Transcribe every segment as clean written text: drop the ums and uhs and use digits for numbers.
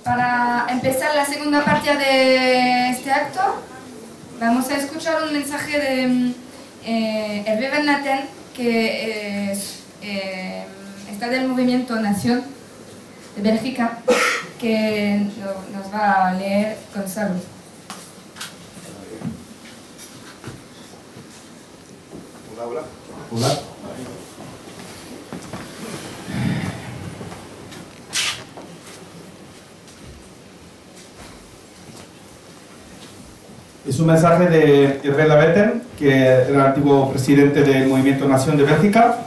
Para empezar la segunda parte de este acto, vamos a escuchar un mensaje de Hervé Van Natten, que está del movimiento Nación de Bélgica, que nos va a leer Gonzalo. Hola. Hola. Es un mensaje de Hervé Van Natten, que era el antiguo presidente del Movimiento Nación de Bélgica,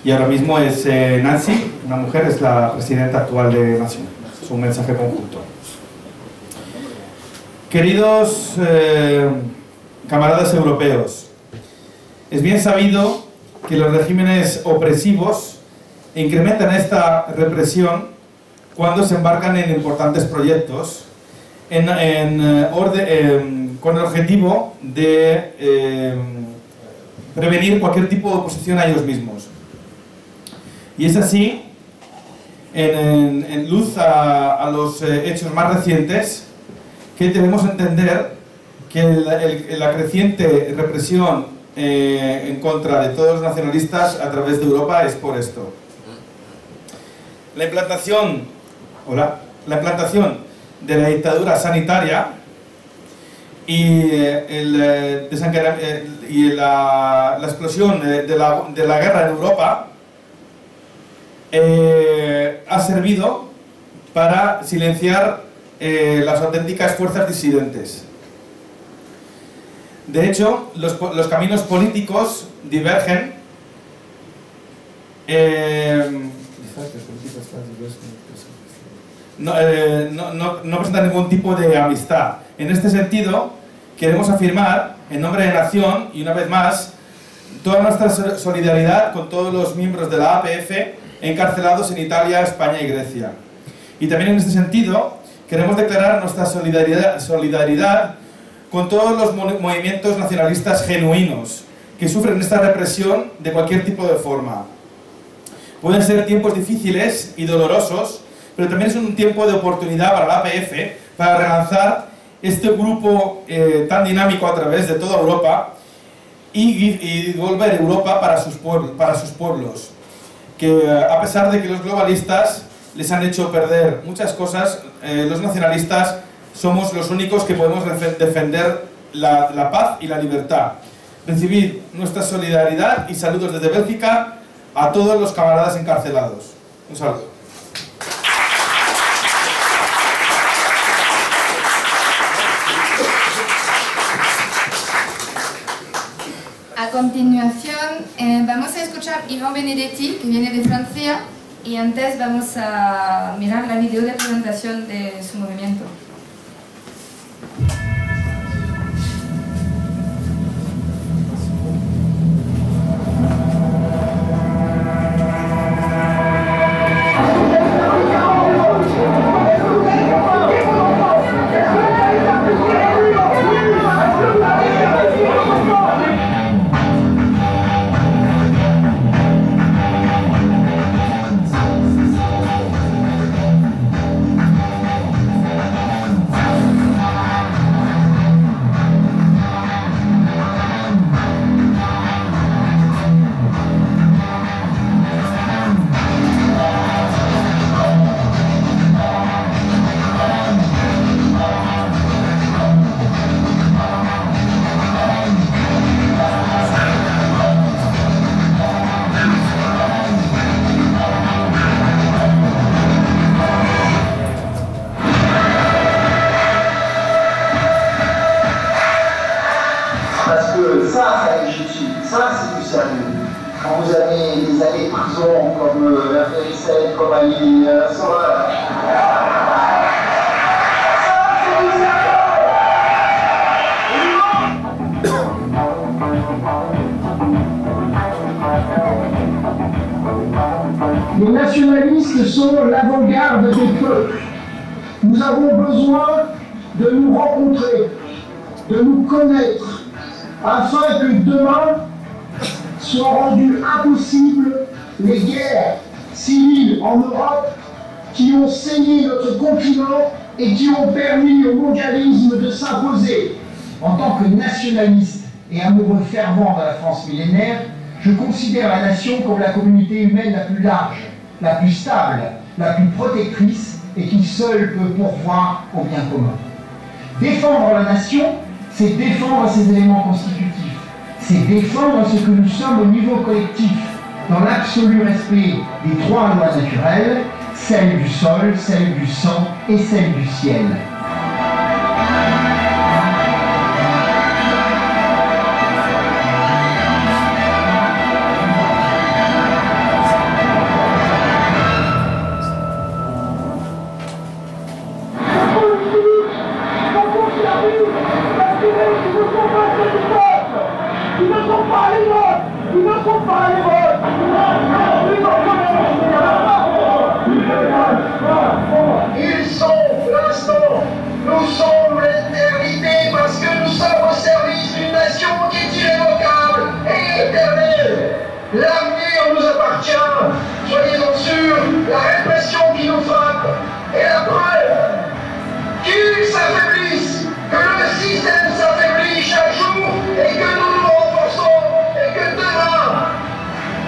y ahora mismo es Nancy, una mujer, es la presidenta actual de Nación. Es un mensaje conjunto. Queridos camaradas europeos, es bien sabido que los regímenes opresivos incrementan esta represión cuando se embarcan en importantes proyectos con el objetivo de prevenir cualquier tipo de oposición a ellos mismos. Y es así, en luz a los hechos más recientes, que debemos entender que la creciente represión en contra de todos los nacionalistas a través de Europa es por esto. La implantación de la dictadura sanitaria y la explosión de la guerra en Europa ha servido para silenciar las auténticas fuerzas disidentes. De hecho, los caminos políticos divergen. No presentan ningún tipo de amistad. En este sentido, queremos afirmar, en nombre de Nación, y una vez más, toda nuestra solidaridad con todos los miembros de la APF encarcelados en Italia, España y Grecia. Y también en este sentido, queremos declarar nuestra solidaridad con todos los movimientos nacionalistas genuinos que sufren esta represión de cualquier tipo de forma. Pueden ser tiempos difíciles y dolorosos, pero también es un tiempo de oportunidad para la APF para relanzar este grupo tan dinámico a través de toda Europa y volver Europa para sus pueblos, que a pesar de que los globalistas les han hecho perder muchas cosas, los nacionalistas somos los únicos que podemos defender la paz y la libertad. Recibid nuestra solidaridad y saludos desde Bélgica a todos los camaradas encarcelados. Un saludo. A continuación vamos a escuchar Ivan Benedetti, que viene de Francia, y antes vamos a mirar la video de presentación de su movimiento. Quand vous avez des années de prison comme Verissel, Cobali, Sauveur. Les nationalistes sont l'avant-garde des peuples. Nous avons besoin de nous rencontrer, de nous connaître, afin que demain soient rendues impossibles les guerres civiles en Europe qui ont saigné notre continent et qui ont permis au mondialisme de s'imposer. En tant que nationaliste et amoureux fervent de la France millénaire, je considère la nation comme la communauté humaine la plus large, la plus stable, la plus protectrice et qui seule peut pourvoir au bien commun. Défendre la nation, c'est défendre ses éléments constitutifs, c'est défendre ce que nous sommes au niveau collectif, dans l'absolu respect des trois lois naturelles, celle du sol, celle du sang et celle du ciel. Ils sont l'instant, nous sommes l'éternité parce que nous sommes au service d'une nation qui est irrévocable et éternelle. L'avenir nous appartient, soyez-en sûrs, la répression qui nous frappe est la preuve qu'ils s'affaiblissent, que le système s'affaiblit chaque jour et que nous nous renforçons et que demain,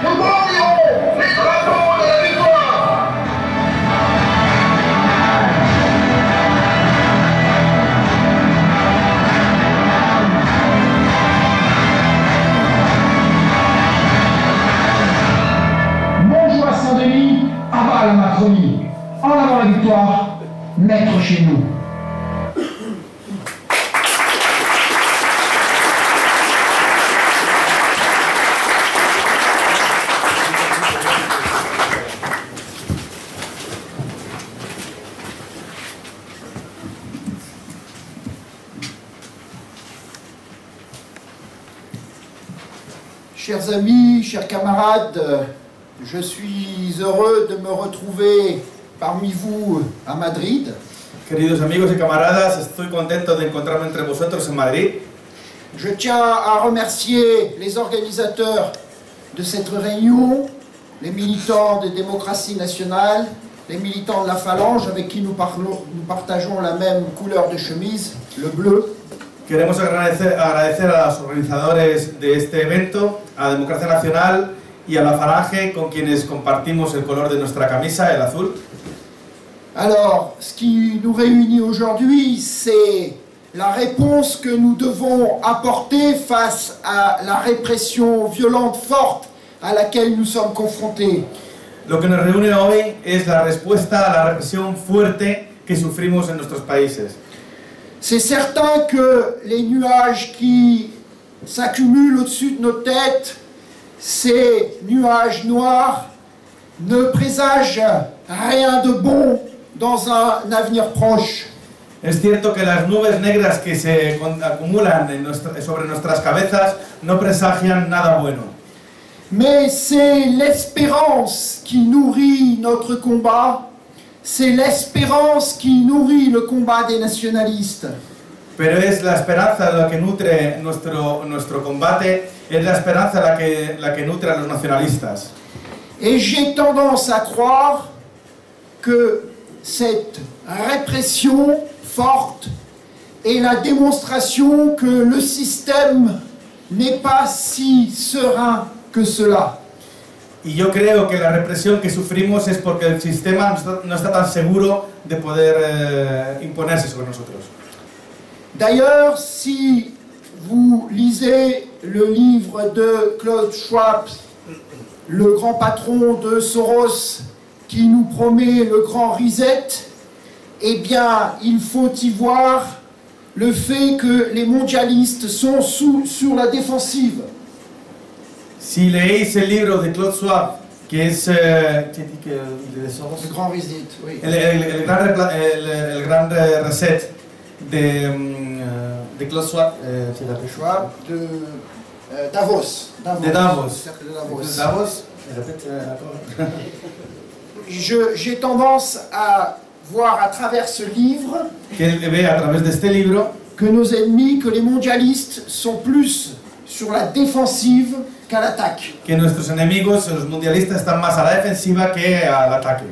nous brandirons les drapeaux de la victoire. Bonjour à Saint-Denis, aval la Macronie, en avant la victoire, maître chez nous. Chers amis, chers camarades, je suis heureux de me retrouver parmi vous à Madrid. Queridos amigos y camaradas, estoy contento de encontrarme entre vosotros en Madrid. Je tiens à remercier les organisateurs de cette réunion, les militants de démocratie nationale, les militants de la Phalange avec qui nous partageons la même couleur de chemise, le bleu. Queremos agradecer a los organizadores de este evento, a Democracia Nacional y a la Falange, con quienes compartimos el color de nuestra camisa, el azul. Alors, ce qui nous réunit aujourd'hui, c'est la réponse que nous devons apporter face à la répression violente, forte, à laquelle nous sommes confrontés. Lo que nos reúne hoy es la respuesta a la represión fuerte que sufrimos en nuestros países. C'est certain que les nuages qui s'accumulent au-dessus de nos têtes, ces nuages noirs, ne présagent rien de bon dans un avenir proche. Es cierto que las nubes negras que se acumulan sobre nuestras cabezas no presagian nada bueno. Mais c'est l'espérance qui nourrit notre combat, c'est l'espérance qui nourrit le combat des nationalistes. Pero es la esperanza la que nutre nuestro combate, es la esperanza la que nutre a los nacionalistas. Et j'ai tendance à croire que cette répression forte est la démonstration que le système n'est pas si serein que cela. Y yo creo que la represión que sufrimos es porque el sistema no está tan seguro de poder imponerse sobre nosotros. D'ailleurs, si vous lisez le livre de Klaus Schwab, le grand patron de Soros, qui nous promet le grand reset, eh bien, il faut y voir le fait que les mondialistes sont sur la défensive. Si leéis el libro de Klaus Schwab, que es Le grand reset, oui. el gran reset de Klaus Schwab, Schwab de Davos. De Davos. Cercle de Davos. De Davos. J'ai tendance à voir à travers ce livre que él ve a través de este libro que nos ennemis, que les mondialistes sont plus sur la défensive qu'à l'attaque. que nuestros enemigos, los mundialistas, están más a la defensiva que al ataque.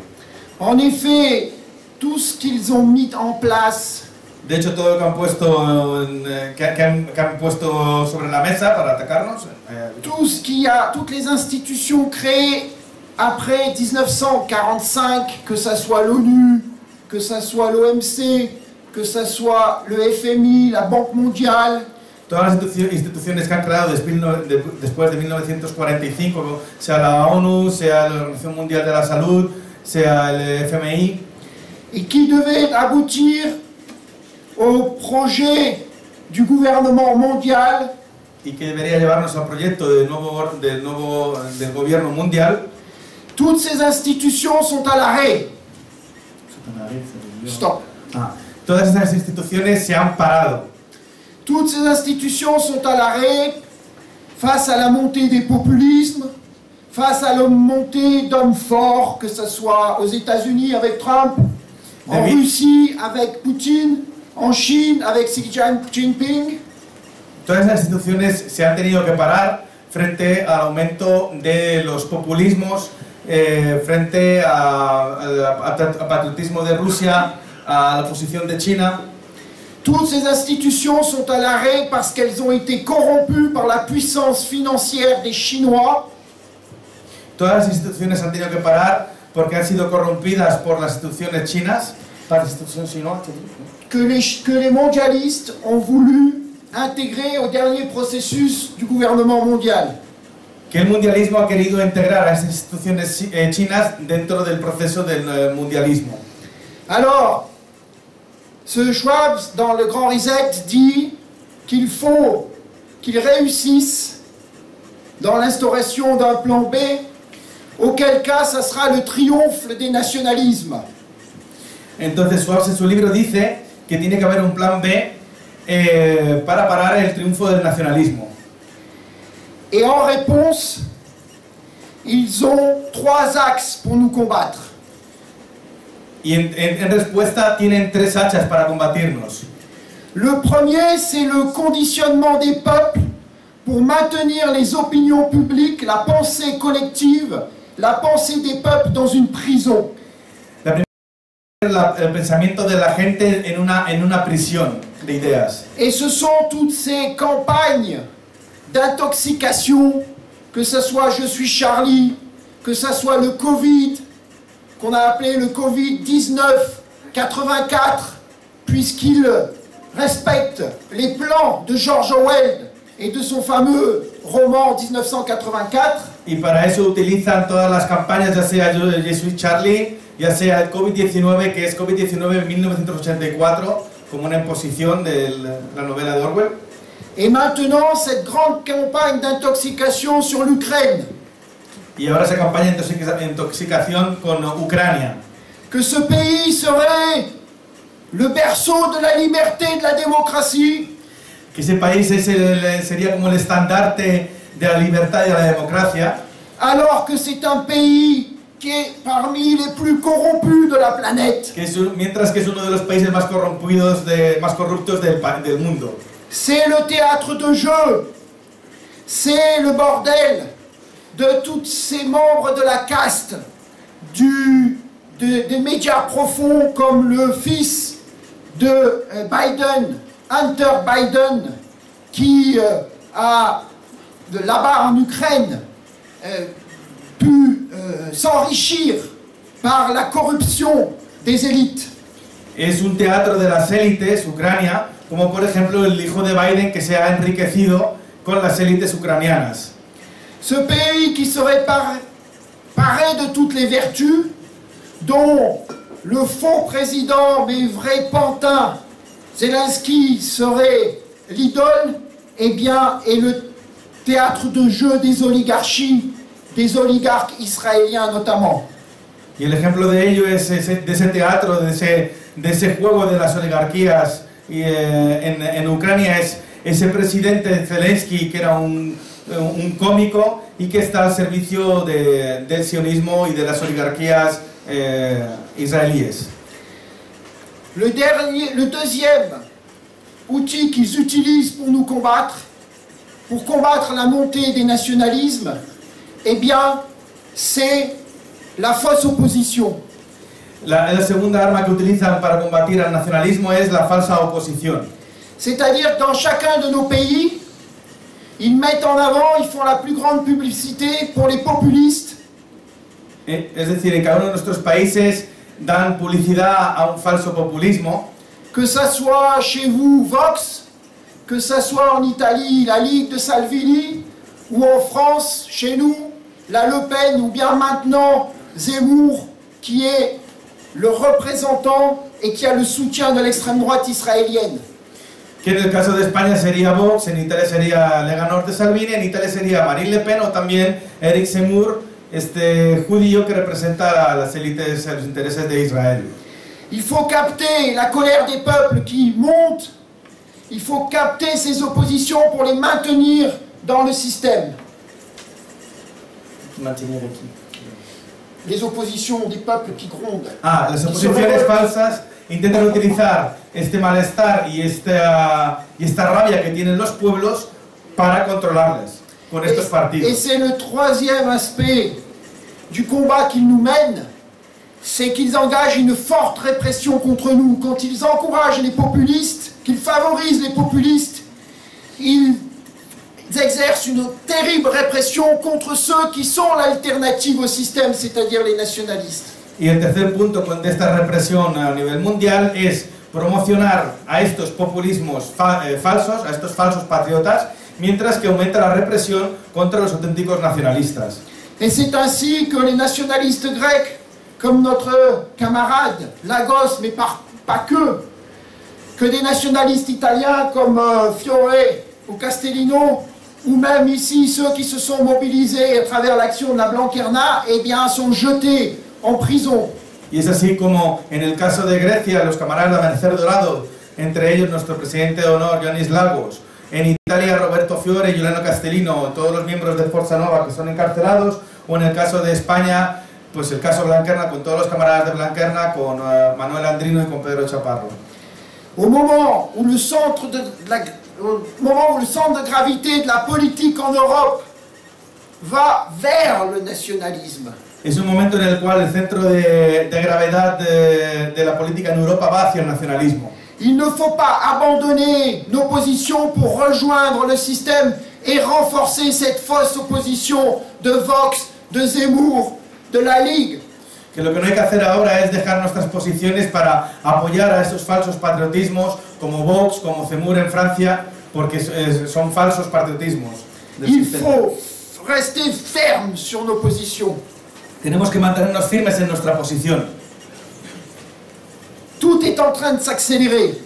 En effet, tout ce qu'ils ont mis en place, De hecho, todo lo que han puesto, que han puesto sobre la mesa para atacarnos, toutes les institutions créées après 1945, que ce soit l'ONU, que ce soit l'OMC, que ce soit le FMI, la Banque mondiale, todas las instituciones que han creado después de 1945, sea la ONU, sea la Organización Mundial de la Salud, sea el FMI, et qui devaient aboutir au projet du gouvernement mondial y que debería llevarnos al proyecto del gobierno mundial. toutes ces institutions sont à l'arrêt. Stop. Todas esas instituciones se han parado. Toutes ces institutions sont à l'arrêt face à la montée des populismes, face à la montée d'hommes forts, que ce soit aux États-Unis avec Trump, en Russie avec Poutine, en Chine avec Xi Jinping. Todas las instituciones se han tenido que parar frente al aumento de los populismos, frente al patriotismo de Rusia, a la posición de China. Toutes ces institutions sont à l'arrêt parce qu'elles ont été corrompues par la puissance financière des Chinois. Todas las instituciones han tenido que parar porque han sido corrompidas por las instituciones chinas, par las instituciones chinoises, que les mondialistes ont voulu intégrer au dernier processus du gouvernement mondial. Que el mundialismo ha querido integrar a esas instituciones chinas dentro del proceso del mundialismo. Alors, ce Schwab, dans le Grand Reset, dit qu'il faut qu'ils réussissent dans l'instauration d'un plan B, auquel cas ça sera le triomphe des nationalismes. Entonces Schwab en su libro dice que tiene que haber un plan B para parar el triunfo del nacionalismo. Et en réponse, ils ont 3 axes pour nous combattre. Y en respuesta tienen 3 hachas para combatirnos. Le premier, c'est le conditionnement des peuples pour maintenir les opinions publiques, la pensée collective, la pensée des peuples dans une prison. La primera es el pensamiento de la gente en una prisión de ideas. Et ce sont toutes ces campagnes d'intoxication, que ce soit Je suis Charlie, que ce soit le Covid, qu'on a appelé le Covid-19 84, puisqu'il respecte les plans de George Orwell et de son fameux roman 1984. Y para eso utilizan todas las campañas, ya sea Je suis Charlie, ya sea el COVID-19, que es COVID-19 1984, como una imposición de la novela de Orwell. Et maintenant, cette grande campagne d'intoxication sur l'Ukraine. Y ahora esa campaña de intoxicación con Ucrania. Que ce pays serait le berceau de la liberté et de la démocratie. Que ese país sería como el estandarte de la libertad y de la democracia. Alors que c'est un pays qui est parmi les plus corrompus de la planète. Mientras que es uno de los países más corrompidos, más corruptos del mundo. C'est le théâtre de jeu. C'est le bordel de tous ces membres de la caste, des médias profonds comme le fils de Biden, Hunter Biden, qui a, là-bas en Ukraine, pu s'enrichir par la corruption des élites. Es un teatro de las élites, Ucrania, como por ejemplo el hijo de Biden que se ha enriquecido con las élites ucranianas. Ce pays qui serait paré de toutes les vertus, dont le faux président, mais vrai pantin, Zelensky serait l'idole, eh bien, est le théâtre de jeu des oligarchies, des oligarques israéliens notamment. Y el ejemplo de ello es de ese teatro, de ese juego de las oligarquías en Ucrania, es ese presidente Zelensky que era un cómico y que está al servicio del sionismo y de las oligarquías israelíes. Le deuxième outil qu'ils utilisent pour nous combattre, pour combattre la montée des nationalismes, eh bien, c'est la fausse opposition. La segunda arma que utilizan para combatir al nacionalismo es la falsa oposición. C'est-à-dire que dans chacun de nos pays, ils mettent en avant, ils font la plus grande publicité pour les populistes. Es decir, en cada uno de nuestros países dan publicidad a un falso populismo. Que ça soit chez vous Vox, que ça soit en Italie la Ligue de Salvini, ou en France, chez nous, la Le Pen, ou bien maintenant Zemmour, qui est le représentant et qui a le soutien de l'extrême droite israélienne. Que en el caso de España sería Vox, en Italia sería Lega Nord de Salvini, en Italia sería Marine Le Pen o también Eric Zemmour, este judío que representa a las élites, a los intereses de Israel. Il faut capter la colère des peuples qui monte, il faut capter ces oppositions pour les maintenir dans le système. Mantener aquí. Les oppositions des peuples qui grondent. Ah, las oposiciones falsas intentan utilizar este malestar y esta rabia que tienen los pueblos para controlarles con estos Et partidos. c'est le troisième aspect du combat qu'ils nous mènent, c'est qu'ils engagent une forte répression contre nous. Quand ils encouragent les populistes, qu'ils favorisent les populistes, ils exercent une terrible répression contre ceux qui sont l'alternative au système, c'est-à-dire les nationalistes. Y el tercer punto de esta represión a nivel mundial es promocionar a estos populismos falsos, a estos falsos patriotas, mientras que aumenta la represión contra los auténticos nacionalistas. Et c'est ainsi que les nationalistes grecs, comme notre camarade Lagos, mais pas que des nationalistes italiens comme Fiore ou Castellino, ou même ici ceux qui se sont mobilisés à travers l'action de la Blanquerna, eh bien, sont jetés en prison. Y es así como en el caso de Grecia, los camaradas de Amanecer Dorado, entre ellos nuestro presidente de honor, Ioannis Lagos, en Italia Roberto Fiore y Giuliano Castellino, todos los miembros de Forza Nova que son encarcelados, o en el caso de España, pues el caso Blanquerna, con todos los camaradas de Blanquerna, con Manuel Andrino y con Pedro Chaparro. Au moment où le centre de gravité de la politique en Europe va vers le nationalisme, Es un momento en el cual el centro de gravedad de la política en Europa va hacia el nacionalismo. il ne faut pas abandonner nos positions pour rejoindre le système et renforcer cette fausse opposition de Vox, de Zemmour, de la Ligue. Que lo que no hay que hacer ahora es dejar nuestras posiciones para apoyar a esos falsos patriotismos como Vox, como Zemmour en Francia, porque son falsos patriotismos del Il sistema. faut rester ferme sur nos positions. Tenemos que mantenernos firmes en nuestra posición. Tout est en train de s'accélérer.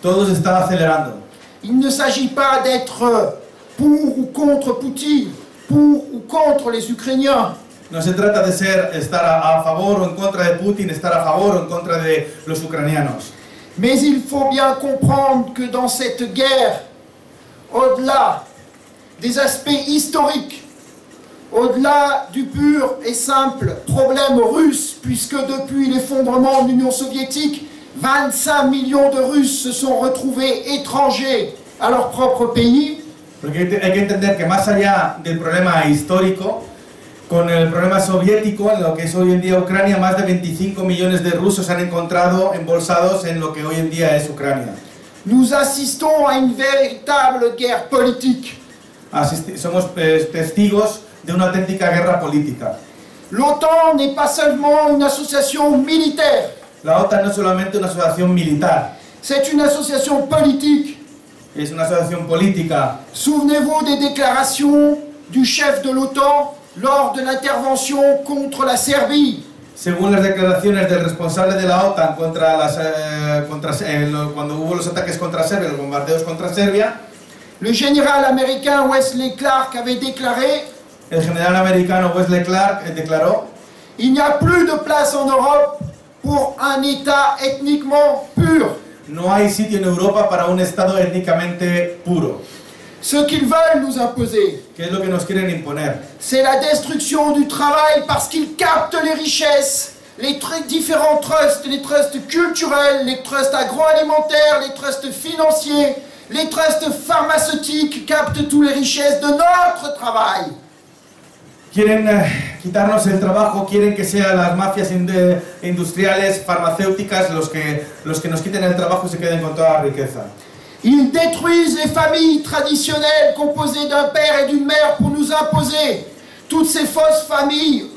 Todo se está acelerando. Il ne s'agit pas d'être pour ou contre Poutine, pour ou contre les Ukrainiens. No se trata de estar a favor o en contra de Putin, estar a favor o en contra de los ucranianos. Mais il faut bien comprendre que dans cette guerre, au-delà des aspects historiques, au-delà du pur et simple problème russe, puisque depuis l'effondrement de l'Union soviétique, 25 millions de Russes se sont retrouvés étrangers à leur propre pays. Porque hay que entender que más allá del problema histórico, con el problema soviético, en lo que es hoy en día Ucrania, más de 25 millones de rusos se han encontrado embolsados en lo que hoy en día es Ucrania. Nous assistons à une véritable guerre politique. Somos testigos de una auténtica guerra política. L'OTAN n'est pas seulement une association militaire, La OTAN no es solamente una asociación militar, c'est une association politique. es una asociación política. Souvenez-vous des déclarations du chef de l'OTAN lors de l'intervention contre la Serbie. Según las declaraciones del responsable de la OTAN cuando hubo los ataques contra Serbia, los bombardeos contra Serbia, Le général américain Wesley Clark avait déclaré el general americano Wesley Clark declaró: il n'y a plus de place en Europe pour un État ethniquement pur. no hay sitio en Europa para un Estado étnicamente puro. Ce qu'ils veulent nous imposer, ¿Qué es lo que nos quieren imponer? c'est la destruction du travail parce qu'ils captent les richesses, les différents trusts, les trusts culturels, les trusts agroalimentaires, les trusts financiers, les trusts pharmaceutiques captent toutes les richesses de notre travail. Quieren quitarnos el trabajo, quieren que sean las mafias industriales, farmacéuticas, los que nos quiten el trabajo y se queden con toda la riqueza. Ils détruisent les familles traditionnelles composées d'un père et d'une mère pour nous imposer toutes ces fausses familles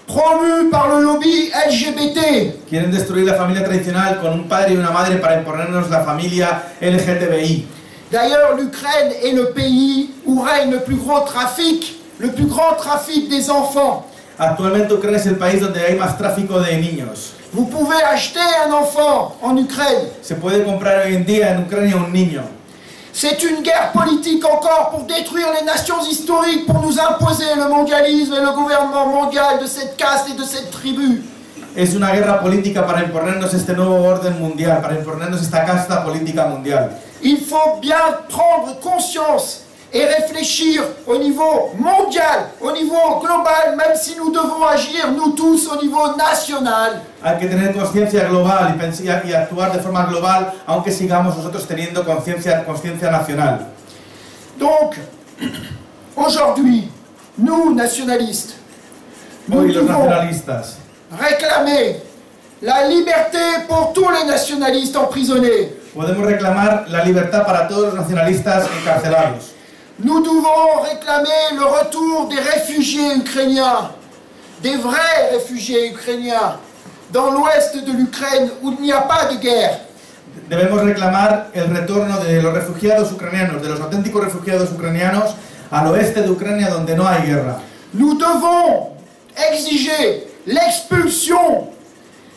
promues par le lobby LGBT. Quieren destruir la familia tradicional con un padre y una madre para imponernos la familia LGTBI. D'ailleurs, l'Ukraine est le pays où règne le plus grand trafic des enfants. Actualmente Ucrania es el país donde hay más tráfico de niños. Vous pouvez acheter un enfant en Ukraine. Se puede comprar hoy en día en Ucrania un niño. C'est une guerre politique encore pour détruire les nations historiques, pour nous imposer le mondialisme et le gouvernement mondial de cette caste et de cette tribu. Es una guerra política para imponernos este nuevo orden mundial, para imponernos esta casta política mundial. Il faut bien prendre conscience et réfléchir au niveau mondial, au niveau global, même si nous devons agir, nous tous, au niveau national. Hay que tener conciencia global y actuar de forma global, aunque sigamos nosotros teniendo conciencia nacional. Donc, aujourd'hui, nous, nationalistes, nous Hoy los devons nacionalistas réclamer la liberté pour tous les nationalistes emprisonnés. podemos reclamar la libertad para todos los nacionalistas encarcelados. Nous devons réclamer le retour des réfugiés ukrainiens, des vrais réfugiés ukrainiens, dans l'ouest de l'Ukraine où il n'y a pas de guerre. Debemos reclamar el retorno de los refugiados ucranianos, de los auténticos refugiados ucranianos, al oeste de Ucrania donde no hay guerra. Nous devons exiger l'expulsion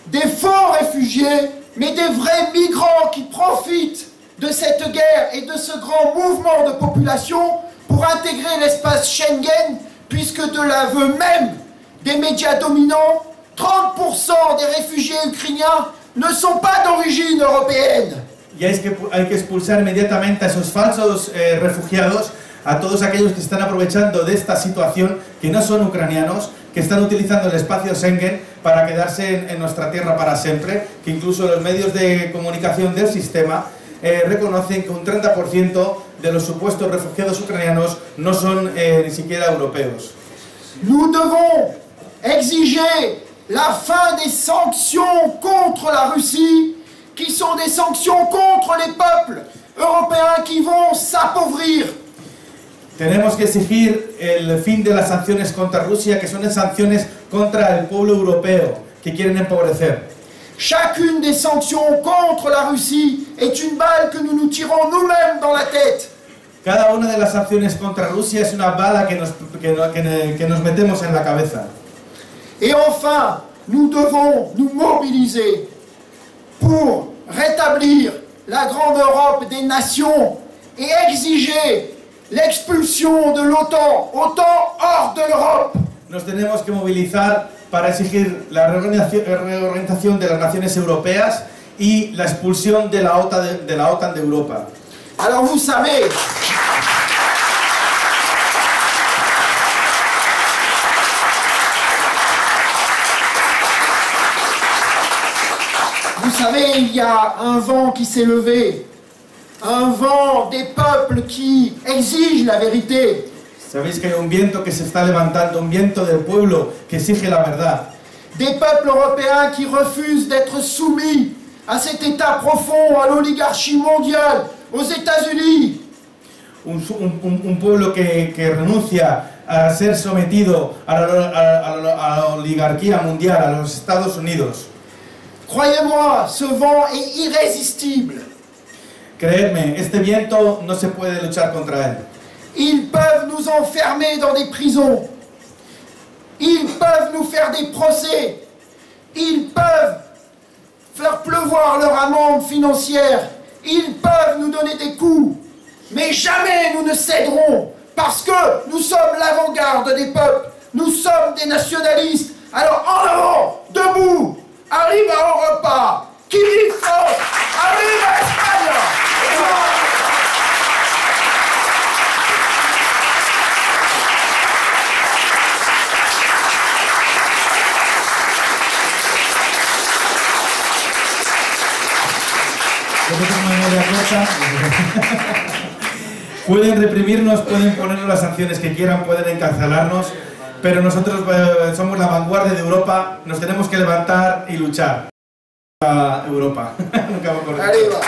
des faux réfugiés, mais des vrais migrants qui profitent de cette guerre et de ce grand mouvement de population pour intégrer l'espace Schengen, puisque de l'aveu même des médias dominants, 30% des réfugiés ukrainiens ne sont pas d'origine européenne. Y hay que expulsar inmediatamente a esos falsos refugiados, a todos aquellos que están aprovechando de esta situación, que no son ucranianos, que están utilizando el espacio Schengen para quedarse en nuestra tierra para siempre, que incluso los medios de comunicación del sistema reconocen que un 30% de los supuestos refugiados ucranianos no son ni siquiera europeos. Nous devons exiger la fin des sanctions contre la Russie, qui sont des sanctions contre les peuples européens qui vont s'appauvrir. Tenemos que exigir el fin de las sanciones contra Rusia, que son sanciones contra el pueblo europeo, que quieren empobrecer. Chacune des sanctions contre la Russie est une balle que nous nous tirons nous-mêmes dans la tête. Cada una de las sanciones contra Rusia es una bala que nos metemos en la cabeza. Et enfin, nous devons nous mobiliser pour rétablir la grande Europe des nations et exiger l'expulsion de l'OTAN, OTAN hors de l'Europe. Nos tenemos que movilizar para exigir la reorganización de las naciones europeas y la expulsión de la OTAN de Europa. Alors vous savez, il y a un vent qui s'est levé, un vent des peuples qui exigent la vérité. Sabéis que hay un viento que se está levantando, un viento del pueblo que exige la verdad. Des peuples européens qui refusent d'être soumis à cet état profond, à l'oligarchie mondiale, aux États-Unis. Un pueblo que renuncia a ser sometido a la oligarquía mundial, a los Estados Unidos. Croyez-moi, ce vent est irrésistible. Creedme, este viento no se puede luchar contra él. Ils peuvent nous enfermer dans des prisons. Ils peuvent nous faire des procès. Ils peuvent faire pleuvoir leur amende financière. Ils peuvent nous donner des coups. Mais jamais nous ne céderons, parce que nous sommes l'avant-garde des peuples. Nous sommes des nationalistes. Alors en avant, debout, arrive à Europa, qui vit fort, arrive à Espagne. Pueden reprimirnos, pueden ponernos las sanciones que quieran, pueden encarcelarnos, pero nosotros somos la vanguardia de Europa, nos tenemos que levantar y luchar. A Europa. Nunca me acuerdo. Arriba.